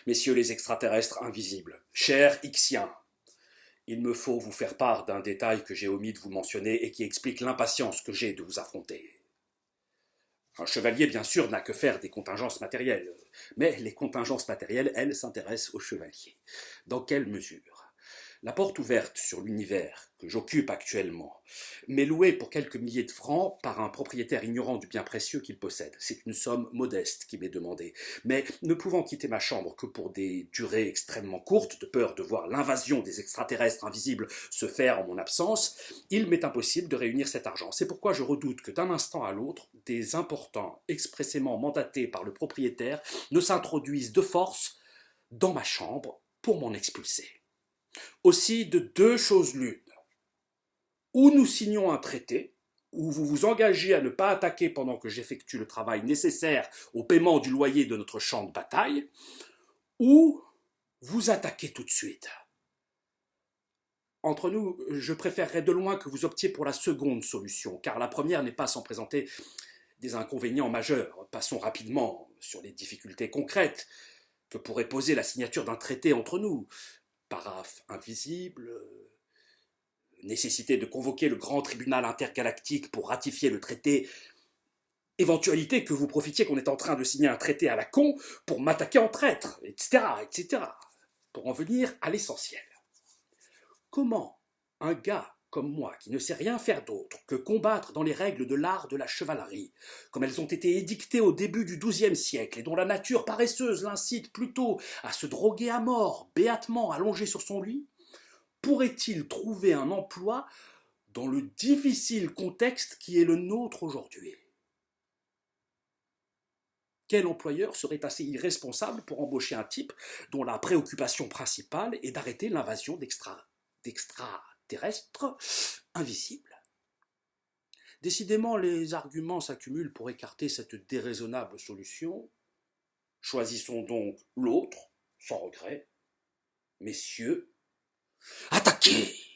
Messieurs les extraterrestres invisibles, chers Ixiens, il me faut vous faire part d'un détail que j'ai omis de vous mentionner et qui explique l'impatience que j'ai de vous affronter. Un chevalier, bien sûr, n'a que faire des contingences matérielles, mais les contingences matérielles, elles, s'intéressent aux chevaliers. Dans quelle mesure? La porte ouverte sur l'univers que j'occupe actuellement m'est louée pour quelques milliers de francs par un propriétaire ignorant du bien précieux qu'il possède. C'est une somme modeste qui m'est demandée, mais ne pouvant quitter ma chambre que pour des durées extrêmement courtes, de peur de voir l'invasion des extraterrestres invisibles se faire en mon absence, il m'est impossible de réunir cet argent. C'est pourquoi je redoute que d'un instant à l'autre, des importants expressément mandatés par le propriétaire ne s'introduisent de force dans ma chambre pour m'en expulser. Aussi, de deux choses l'une. Ou nous signons un traité, où vous vous engagez à ne pas attaquer pendant que j'effectue le travail nécessaire au paiement du loyer de notre champ de bataille, ou vous attaquez tout de suite. Entre nous, je préférerais de loin que vous optiez pour la seconde solution, car la première n'est pas sans présenter des inconvénients majeurs. Passons rapidement sur les difficultés concrètes que pourrait poser la signature d'un traité entre nous. Paraphe invisible, nécessité de convoquer le grand tribunal intergalactique pour ratifier le traité, éventualité que vous profitiez qu'on est en train de signer un traité à la con pour m'attaquer en traître, etc., etc. Pour en venir à l'essentiel. Comment un gars comme moi, qui ne sait rien faire d'autre que combattre dans les règles de l'art de la chevalerie, comme elles ont été édictées au début du XIIe siècle, et dont la nature paresseuse l'incite plutôt à se droguer à mort, béatement allongé sur son lit, pourrait-il trouver un emploi dans le difficile contexte qui est le nôtre aujourd'hui? Quel employeur serait assez irresponsable pour embaucher un type dont la préoccupation principale est d'arrêter l'invasion d'extraterrestres invisibles? Décidément, les arguments s'accumulent pour écarter cette déraisonnable solution. Choisissons donc l'autre, sans regret. Messieurs, attaquez!